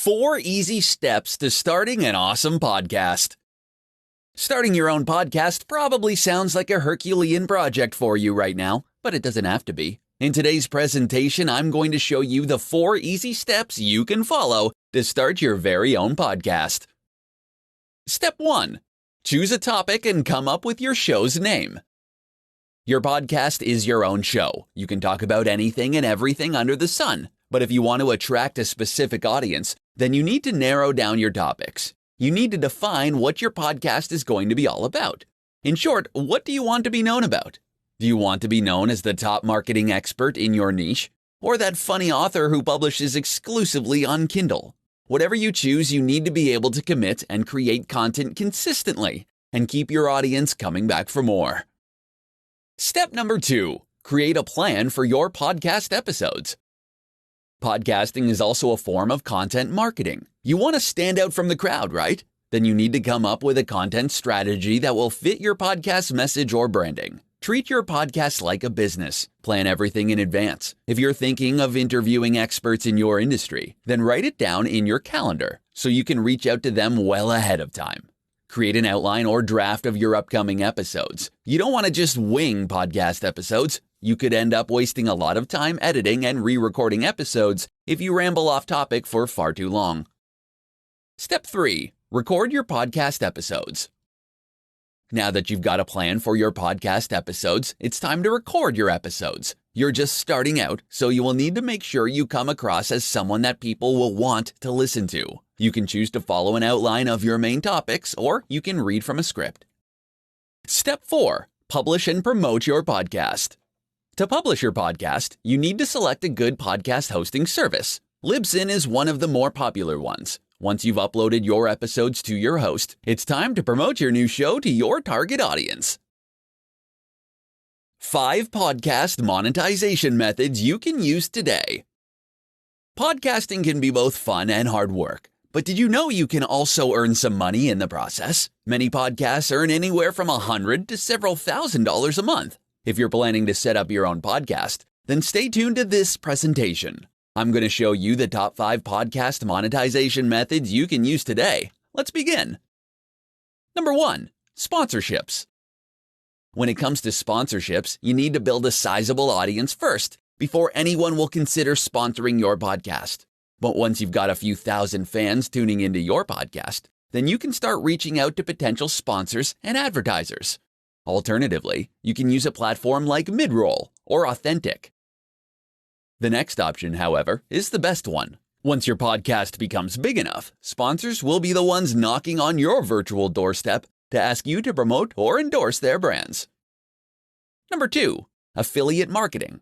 4 easy steps to starting an awesome podcast. Starting your own podcast probably sounds like a Herculean project for you right now, but it doesn't have to be. In today's presentation, I'm going to show you the 4 easy steps you can follow to start your very own podcast. Step 1. Choose a topic and come up with your show's name. Your podcast is your own show. You can talk about anything and everything under the sun. But if you want to attract a specific audience, then you need to narrow down your topics. You need to define what your podcast is going to be all about. In short, what do you want to be known about? Do you want to be known as the top marketing expert in your niche? Or that funny author who publishes exclusively on Kindle? Whatever you choose, you need to be able to commit and create content consistently and keep your audience coming back for more. Step number 2. Create a plan for your podcast episodes. Podcasting is also a form of content marketing. You want to stand out from the crowd, right? Then you need to come up with a content strategy that will fit your podcast message or branding. Treat your podcast like a business. Plan everything in advance. If you're thinking of interviewing experts in your industry, then write it down in your calendar so you can reach out to them well ahead of time. Create an outline or draft of your upcoming episodes. You don't want to just wing podcast episodes. You could end up wasting a lot of time editing and re-recording episodes if you ramble off topic for far too long. Step 3. Record your podcast episodes. Now that you've got a plan for your podcast episodes, it's time to record your episodes. You're just starting out, so you will need to make sure you come across as someone that people will want to listen to. You can choose to follow an outline of your main topics, or you can read from a script. Step 4. Publish and promote your podcast. To publish your podcast, you need to select a good podcast hosting service. Libsyn is one of the more popular ones. Once you've uploaded your episodes to your host, it's time to promote your new show to your target audience. 5 podcast monetization methods you can use today. Podcasting can be both fun and hard work. But did you know you can also earn some money in the process? Many podcasts earn anywhere from $100 to several $1,000s a month. If you're planning to set up your own podcast, then stay tuned to this presentation. I'm going to show you the top 5 podcast monetization methods you can use today. Let's begin. Number 1. Sponsorships. When it comes to sponsorships, you need to build a sizable audience first before anyone will consider sponsoring your podcast. But once you've got a few thousand fans tuning into your podcast, then you can start reaching out to potential sponsors and advertisers. Alternatively, you can use a platform like Midroll or Authentic. The next option, however, is the best one. Once your podcast becomes big enough, sponsors will be the ones knocking on your virtual doorstep to ask you to promote or endorse their brands. Number 2. Affiliate marketing.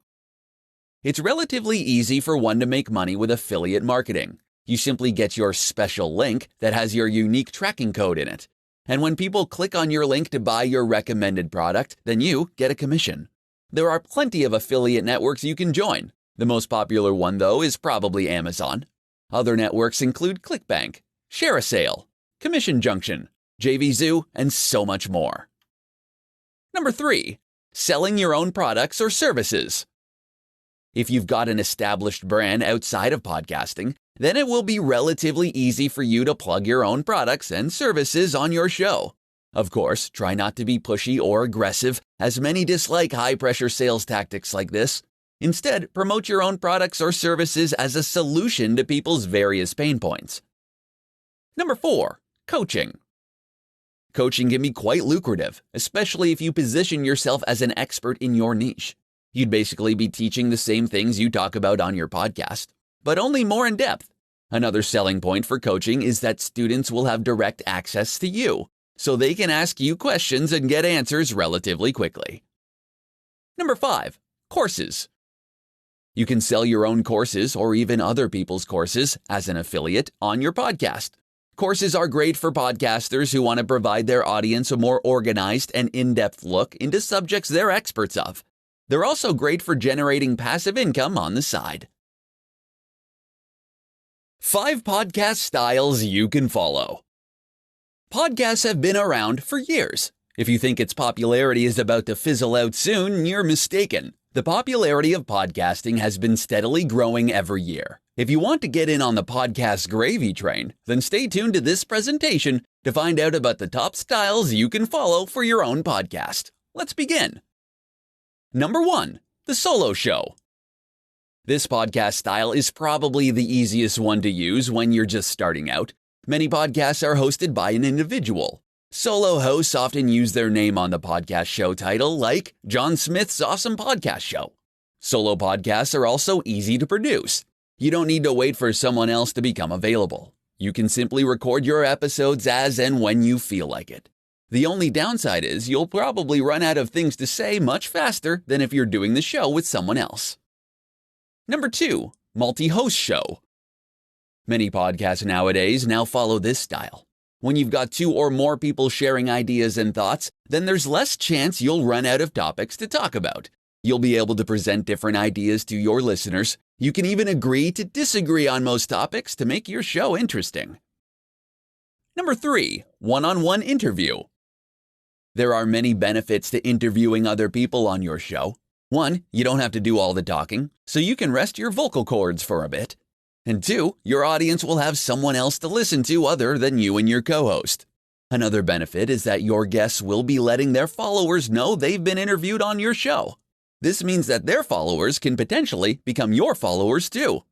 It's relatively easy for one to make money with affiliate marketing. You simply get your special link that has your unique tracking code in it. And when people click on your link to buy your recommended product, then you get a commission. There are plenty of affiliate networks you can join. The most popular one, though, is probably Amazon. Other networks include ClickBank, ShareASale, Commission Junction, JVZoo, and so much more. Number 3. Selling your own products or services. If you've got an established brand outside of podcasting, then it will be relatively easy for you to plug your own products and services on your show. Of course, try not to be pushy or aggressive, as many dislike high-pressure sales tactics like this. Instead, promote your own products or services as a solution to people's various pain points. Number 4. Coaching. Coaching can be quite lucrative, especially if you position yourself as an expert in your niche. You'd basically be teaching the same things you talk about on your podcast, but only more in depth. Another selling point for coaching is that students will have direct access to you, so they can ask you questions and get answers relatively quickly. Number 5. Courses. You can sell your own courses or even other people's courses as an affiliate on your podcast. Courses are great for podcasters who want to provide their audience a more organized and in-depth look into subjects they're experts of. They're also great for generating passive income on the side. 5 podcast styles you can follow. Podcasts have been around for years. If you think its popularity is about to fizzle out soon, you're mistaken. The popularity of podcasting has been steadily growing every year. If you want to get in on the podcast gravy train, then stay tuned to this presentation to find out about the top styles you can follow for your own podcast. Let's begin. Number 1, the solo show. This podcast style is probably the easiest one to use when you're just starting out. Many podcasts are hosted by an individual. Solo hosts often use their name on the podcast show title, like John Smith's Awesome Podcast Show. Solo podcasts are also easy to produce. You don't need to wait for someone else to become available. You can simply record your episodes as and when you feel like it. The only downside is you'll probably run out of things to say much faster than if you're doing the show with someone else. Number 2, multi-host show. Many podcasts nowadays now follow this style. When you've got 2 or more people sharing ideas and thoughts, then there's less chance you'll run out of topics to talk about. You'll be able to present different ideas to your listeners. You can even agree to disagree on most topics to make your show interesting. Number 3, one-on-one interview. There are many benefits to interviewing other people on your show. 1, you don't have to do all the talking, so you can rest your vocal cords for a bit. And 2, your audience will have someone else to listen to other than you and your co-host. Another benefit is that your guests will be letting their followers know they've been interviewed on your show. This means that their followers can potentially become your followers too.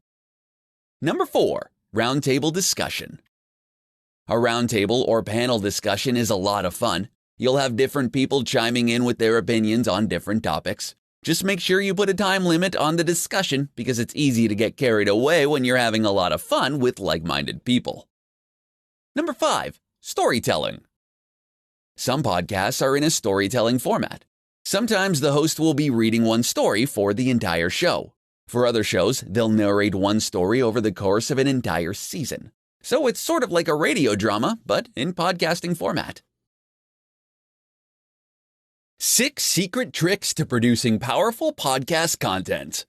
Number 4, roundtable discussion. A roundtable or panel discussion is a lot of fun. You'll have different people chiming in with their opinions on different topics. Just make sure you put a time limit on the discussion because it's easy to get carried away when you're having a lot of fun with like-minded people. Number 5, storytelling. Some podcasts are in a storytelling format. Sometimes the host will be reading one story for the entire show. For other shows, they'll narrate one story over the course of an entire season. So it's sort of like a radio drama, but in podcasting format. 6 secret tricks to producing powerful podcast content.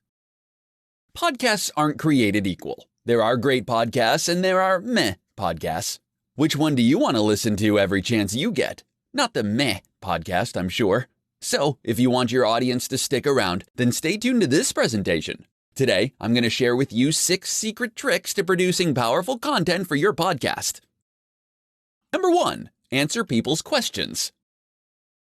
Podcasts aren't created equal. There are great podcasts and there are meh podcasts. Which one do you want to listen to every chance you get? Not the meh podcast, I'm sure. So, if you want your audience to stick around, then stay tuned to this presentation. Today, I'm going to share with you 6 secret tricks to producing powerful content for your podcast. Number 1, answer people's questions.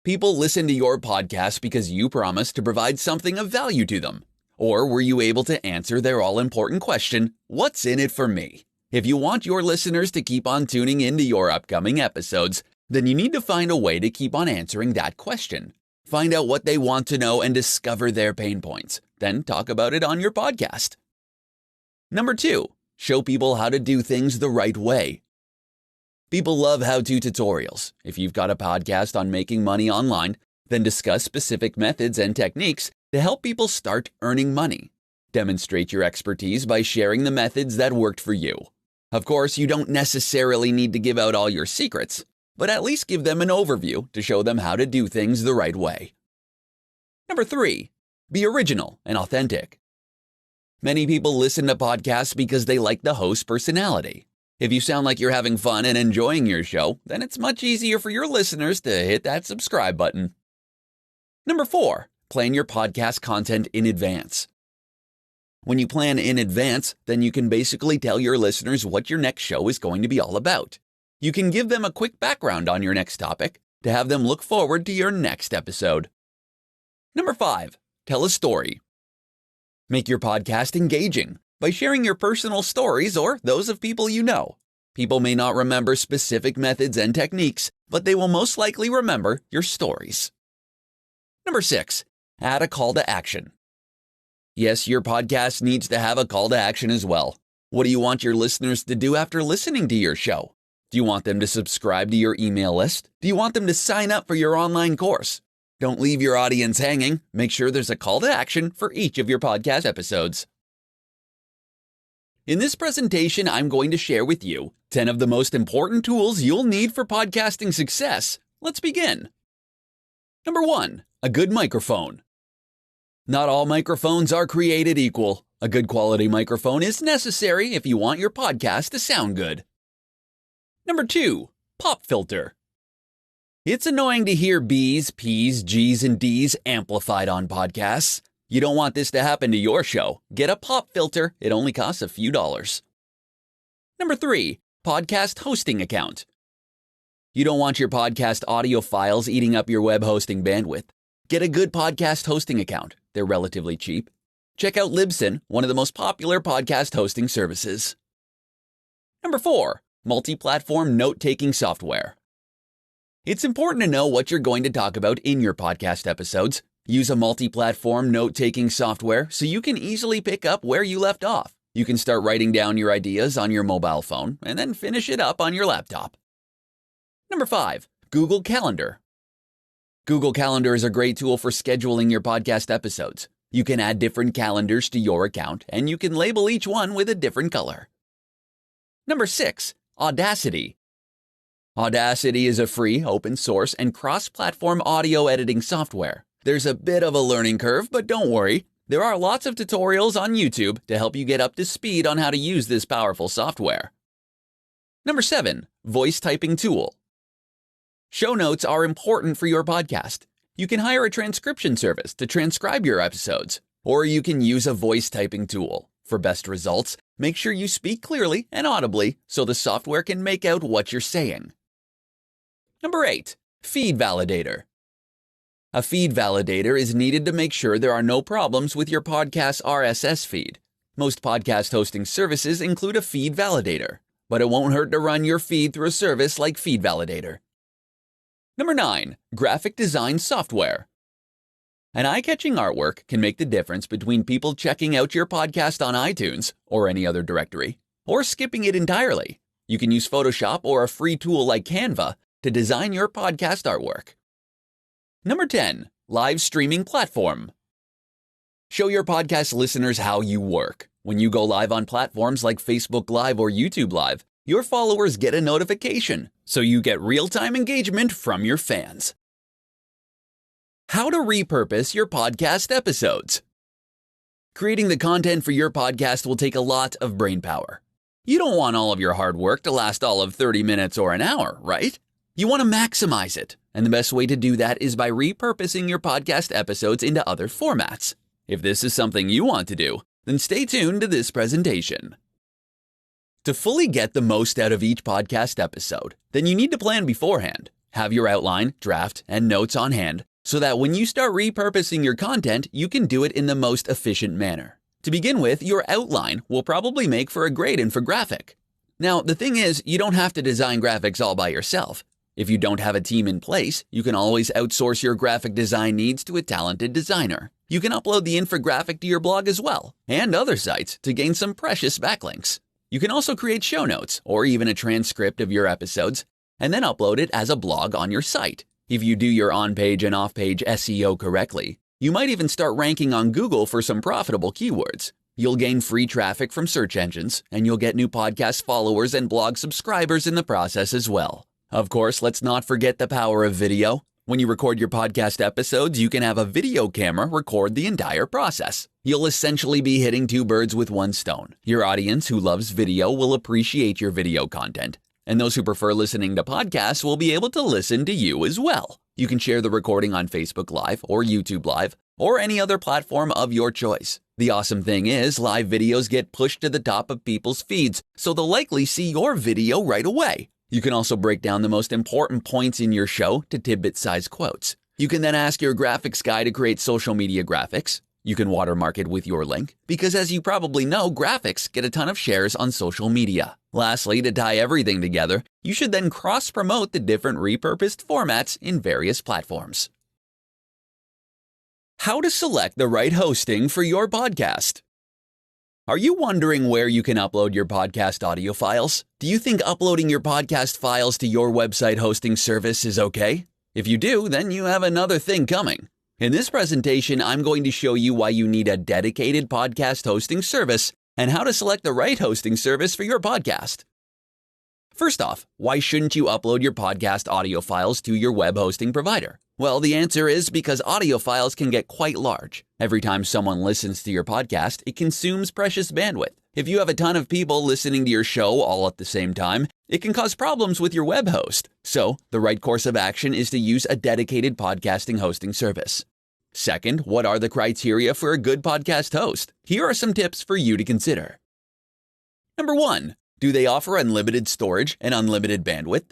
People listen to your podcast because you promised to provide something of value to them. Or were you able to answer their all-important question, what's in it for me? If you want your listeners to keep on tuning into your upcoming episodes, then you need to find a way to keep on answering that question. Find out what they want to know and discover their pain points. Then talk about it on your podcast. Number 2, show people how to do things the right way. People love how-to tutorials. If you've got a podcast on making money online, then discuss specific methods and techniques to help people start earning money. Demonstrate your expertise by sharing the methods that worked for you. Of course, you don't necessarily need to give out all your secrets, but at least give them an overview to show them how to do things the right way. Number 3, be original and authentic. Many people listen to podcasts because they like the host's personality. If you sound like you're having fun and enjoying your show, then it's much easier for your listeners to hit that subscribe button. Number 4, plan your podcast content in advance. When you plan in advance, then you can basically tell your listeners what your next show is going to be all about. You can give them a quick background on your next topic to have them look forward to your next episode. Number 5, tell a story. Make your podcast engaging by sharing your personal stories or those of people you know. People may not remember specific methods and techniques, but they will most likely remember your stories. Number 6, add a call to action. Yes, your podcast needs to have a call to action as well. What do you want your listeners to do after listening to your show? Do you want them to subscribe to your email list? Do you want them to sign up for your online course? Don't leave your audience hanging. Make sure there's a call to action for each of your podcast episodes. In this presentation, I'm going to share with you 10 of the most important tools you'll need for podcasting success. Let's begin. Number 1, a good microphone. Not all microphones are created equal. A good quality microphone is necessary if you want your podcast to sound good. Number 2, pop filter. It's annoying to hear B's, P's, G's, and D's amplified on podcasts. You don't want this to happen to your show. Get a pop filter. It only costs a few dollars. Number 3, podcast hosting account. You don't want your podcast audio files eating up your web hosting bandwidth. Get a good podcast hosting account. They're relatively cheap. Check out Libsyn, one of the most popular podcast hosting services. Number 4, multi-platform note-taking software. It's important to know what you're going to talk about in your podcast episodes. Use a multi-platform note-taking software so you can easily pick up where you left off. You can start writing down your ideas on your mobile phone and then finish it up on your laptop. Number 5, Google Calendar. Google Calendar is a great tool for scheduling your podcast episodes. You can add different calendars to your account, and you can label each one with a different color. Number 6, Audacity. Audacity is a free, open source, and cross-platform audio editing software. There's a bit of a learning curve, but don't worry. There are lots of tutorials on YouTube to help you get up to speed on how to use this powerful software. Number 7, voice typing tool. Show notes are important for your podcast. You can hire a transcription service to transcribe your episodes, or you can use a voice typing tool. For best results, make sure you speak clearly and audibly so the software can make out what you're saying. Number 8, feed validator. A feed validator is needed to make sure there are no problems with your podcast's RSS feed. Most podcast hosting services include a feed validator, but it won't hurt to run your feed through a service like Feed Validator. Number 9, graphic design software. An eye-catching artwork can make the difference between people checking out your podcast on iTunes or any other directory, or skipping it entirely. You can use Photoshop or a free tool like Canva to design your podcast artwork. Number 10, live streaming platform. Show your podcast listeners how you work. When you go live on platforms like Facebook Live or YouTube Live, your followers get a notification, so you get real-time engagement from your fans. How to repurpose your podcast episodes. Creating the content for your podcast will take a lot of brain power. You don't want all of your hard work to last all of 30 minutes or an hour, right? You want to maximize it, and the best way to do that is by repurposing your podcast episodes into other formats. If this is something you want to do, then stay tuned to this presentation. To fully get the most out of each podcast episode, then you need to plan beforehand. Have your outline, draft, and notes on hand so that when you start repurposing your content, you can do it in the most efficient manner. To begin with, your outline will probably make for a great infographic. Now, the thing is, you don't have to design graphics all by yourself. If you don't have a team in place, you can always outsource your graphic design needs to a talented designer. You can upload the infographic to your blog as well, and other sites to gain some precious backlinks. You can also create show notes or even a transcript of your episodes and then upload it as a blog on your site. If you do your on-page and off-page SEO correctly, you might even start ranking on Google for some profitable keywords. You'll gain free traffic from search engines, and you'll get new podcast followers and blog subscribers in the process as well. Of course, let's not forget the power of video. When you record your podcast episodes, you can have a video camera record the entire process. You'll essentially be hitting two birds with one stone. Your audience who loves video will appreciate your video content, and those who prefer listening to podcasts will be able to listen to you as well. You can share the recording on Facebook Live or YouTube Live or any other platform of your choice. The awesome thing is, live videos get pushed to the top of people's feeds, so they'll likely see your video right away. You can also break down the most important points in your show to tidbit-sized quotes. You can then ask your graphics guy to create social media graphics. You can watermark it with your link, because as you probably know, graphics get a ton of shares on social media. Lastly, to tie everything together, you should then cross-promote the different repurposed formats in various platforms. How to select the right hosting for your podcast. Are you wondering where you can upload your podcast audio files? Do you think uploading your podcast files to your website hosting service is okay? If you do, then you have another thing coming. In this presentation, I'm going to show you why you need a dedicated podcast hosting service and how to select the right hosting service for your podcast. First off, why shouldn't you upload your podcast audio files to your web hosting provider? Well, the answer is because audio files can get quite large. Every time someone listens to your podcast, it consumes precious bandwidth. If you have a ton of people listening to your show all at the same time, it can cause problems with your web host. So, the right course of action is to use a dedicated podcasting hosting service. Second, what are the criteria for a good podcast host? Here are some tips for you to consider. Number 1, do they offer unlimited storage and unlimited bandwidth?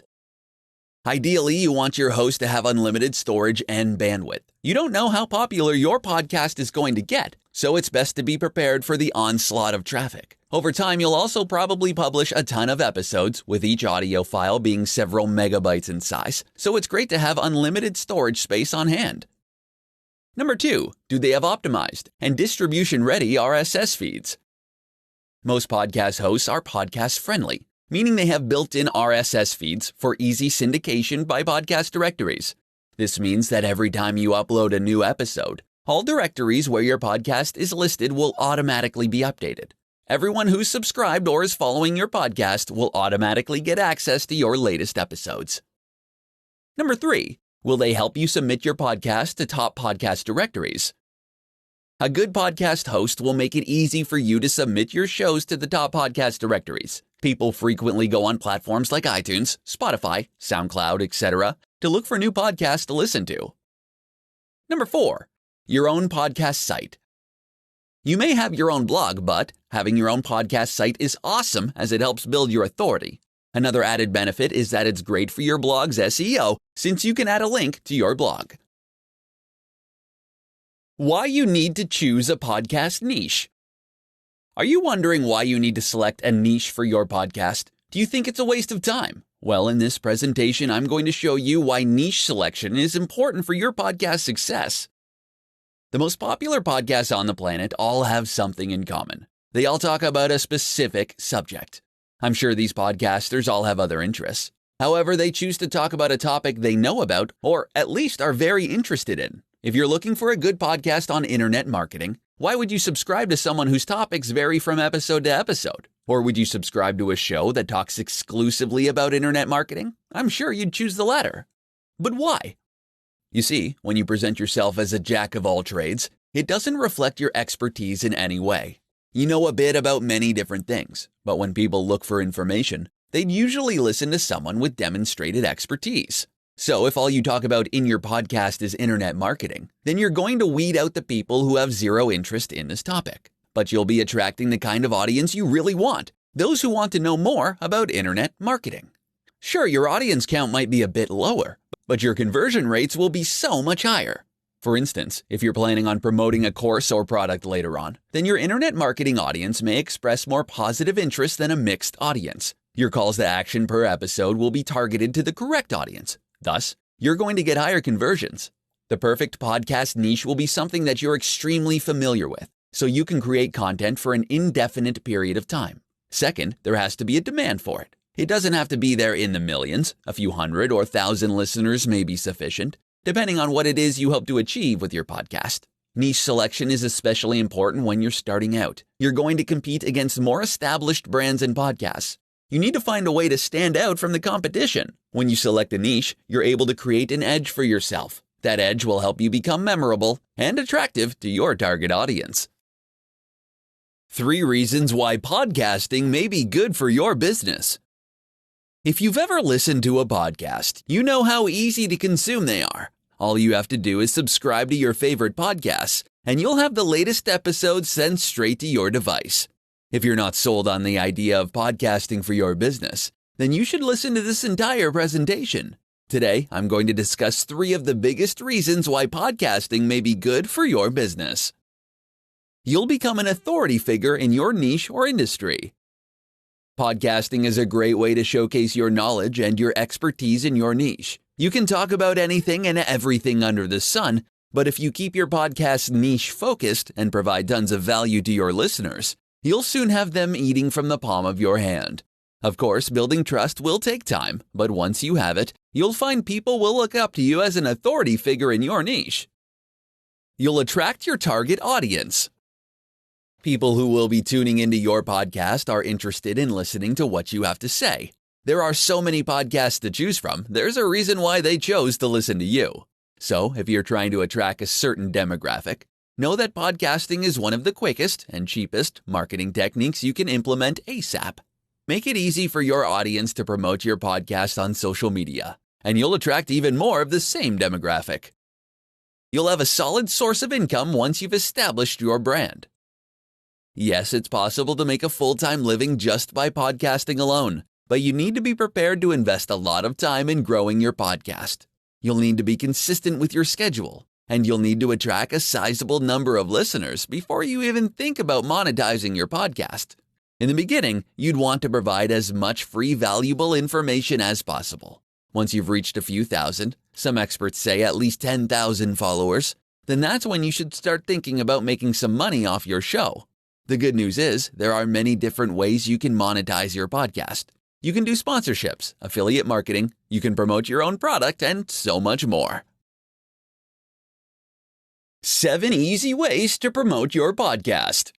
Ideally, you want your host to have unlimited storage and bandwidth. You don't know how popular your podcast is going to get, so it's best to be prepared for the onslaught of traffic. Over time, you'll also probably publish a ton of episodes, with each audio file being several megabytes in size, so it's great to have unlimited storage space on hand. Number 2, do they have optimized and distribution-ready RSS feeds? Most podcast hosts are podcast-friendly, meaning they have built-in RSS feeds for easy syndication by podcast directories. This means that every time you upload a new episode, all directories where your podcast is listed will automatically be updated. Everyone who's subscribed or is following your podcast will automatically get access to your latest episodes. Number 3, will they help you submit your podcast to top podcast directories? A good podcast host will make it easy for you to submit your shows to the top podcast directories. People frequently go on platforms like iTunes, Spotify, SoundCloud, etc. to look for new podcasts to listen to. Number 4, your own podcast site. You may have your own blog, but having your own podcast site is awesome as it helps build your authority. Another added benefit is that it's great for your blog's SEO since you can add a link to your blog. Why you need to choose a podcast niche. Are you wondering why you need to select a niche for your podcast? Do you think it's a waste of time? Well, in this presentation, I'm going to show you why niche selection is important for your podcast success. The most popular podcasts on the planet all have something in common. They all talk about a specific subject. I'm sure these podcasters all have other interests. However, they choose to talk about a topic they know about or at least are very interested in. If you're looking for a good podcast on internet marketing, why would you subscribe to someone whose topics vary from episode to episode? Or would you subscribe to a show that talks exclusively about internet marketing? I'm sure you'd choose the latter. But why? You see, when you present yourself as a jack of all trades, it doesn't reflect your expertise in any way. You know a bit about many different things, but when people look for information, they'd usually listen to someone with demonstrated expertise. So if all you talk about in your podcast is internet marketing, then you're going to weed out the people who have zero interest in this topic. But you'll be attracting the kind of audience you really want, those who want to know more about internet marketing. Sure, your audience count might be a bit lower, but your conversion rates will be so much higher. For instance, if you're planning on promoting a course or product later on, then your internet marketing audience may express more positive interest than a mixed audience. Your calls to action per episode will be targeted to the correct audience. Thus, you're going to get higher conversions. The perfect podcast niche will be something that you're extremely familiar with, so you can create content for an indefinite period of time. Second, there has to be a demand for it. It doesn't have to be there in the millions. A few hundred or thousand listeners may be sufficient, depending on what it is you hope to achieve with your podcast. Niche selection is especially important when you're starting out. You're going to compete against more established brands and podcasts. You need to find a way to stand out from the competition. When you select a niche, you're able to create an edge for yourself. That edge will help you become memorable and attractive to your target audience. 3 reasons why podcasting may be good for your business. If you've ever listened to a podcast, you know how easy to consume they are. All you have to do is subscribe to your favorite podcasts, and you'll have the latest episodes sent straight to your device. If you're not sold on the idea of podcasting for your business, then you should listen to this entire presentation. Today, I'm going to discuss 3 of the biggest reasons why podcasting may be good for your business. You'll become an authority figure in your niche or industry. Podcasting is a great way to showcase your knowledge and your expertise in your niche. You can talk about anything and everything under the sun, but if you keep your podcast niche focused and provide tons of value to your listeners, you'll soon have them eating from the palm of your hand. Of course, building trust will take time, but once you have it, you'll find people will look up to you as an authority figure in your niche. You'll attract your target audience. People who will be tuning into your podcast are interested in listening to what you have to say. There are so many podcasts to choose from, there's a reason why they chose to listen to you. So, if you're trying to attract a certain demographic, know that podcasting is one of the quickest and cheapest marketing techniques you can implement ASAP. Make it easy for your audience to promote your podcast on social media, and you'll attract even more of the same demographic. You'll have a solid source of income once you've established your brand. Yes, it's possible to make a full-time living just by podcasting alone, but you need to be prepared to invest a lot of time in growing your podcast. You'll need to be consistent with your schedule, and you'll need to attract a sizable number of listeners before you even think about monetizing your podcast. In the beginning, you'd want to provide as much free, valuable information as possible. Once you've reached a few thousand, some experts say at least 10,000 followers, then that's when you should start thinking about making some money off your show. The good news is there are many different ways you can monetize your podcast. You can do sponsorships, affiliate marketing, you can promote your own product, and so much more. 7 easy ways to promote your podcast.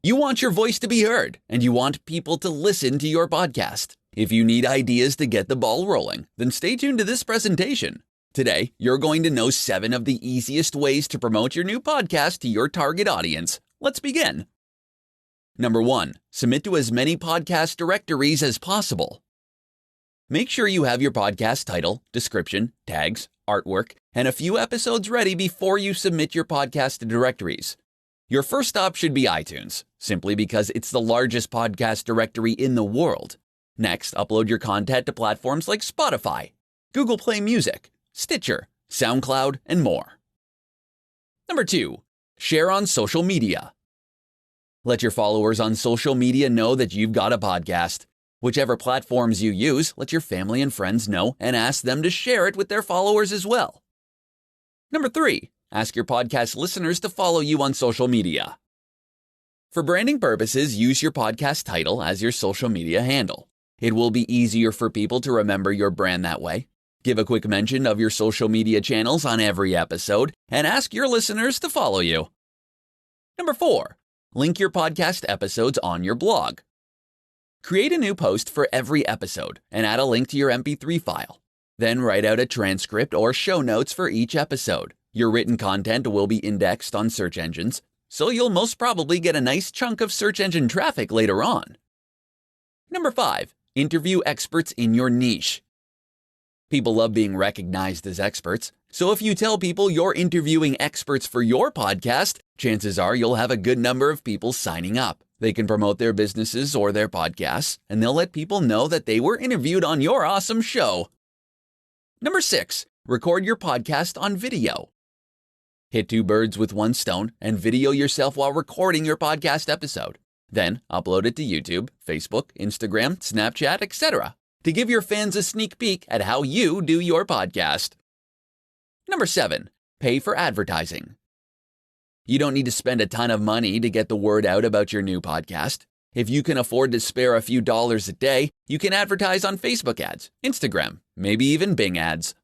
You want your voice to be heard, and you want people to listen to your podcast. If you need ideas to get the ball rolling, then stay tuned to this presentation. Today, you're going to know 7 of the easiest ways to promote your new podcast to your target audience. Let's begin. Number 1, submit to as many podcast directories as possible. Make sure you have your podcast title, description, tags, artwork, and a few episodes ready before you submit your podcast to directories. Your first stop should be iTunes, simply because it's the largest podcast directory in the world. Next, upload your content to platforms like Spotify, Google Play Music, Stitcher, SoundCloud, and more. Number 2, share on social media. Let your followers on social media know that you've got a podcast. Whichever platforms you use, let your family and friends know and ask them to share it with their followers as well. Number 3, ask your podcast listeners to follow you on social media. For branding purposes, use your podcast title as your social media handle. It will be easier for people to remember your brand that way. Give a quick mention of your social media channels on every episode and ask your listeners to follow you. Number 4, link your podcast episodes on your blog. Create a new post for every episode and add a link to your MP3 file. Then write out a transcript or show notes for each episode. Your written content will be indexed on search engines, so you'll most probably get a nice chunk of search engine traffic later on. Number 5, interview experts in your niche. People love being recognized as experts, so if you tell people you're interviewing experts for your podcast, chances are you'll have a good number of people signing up. They can promote their businesses or their podcasts, and they'll let people know that they were interviewed on your awesome show. Number 6, record your podcast on video. Hit 2 birds with 1 stone and video yourself while recording your podcast episode. Then upload it to YouTube, Facebook, Instagram, Snapchat, etc. to give your fans a sneak peek at how you do your podcast. Number 7, pay for advertising. You don't need to spend a ton of money to get the word out about your new podcast. If you can afford to spare a few dollars a day, you can advertise on Facebook ads, Instagram, maybe even Bing ads.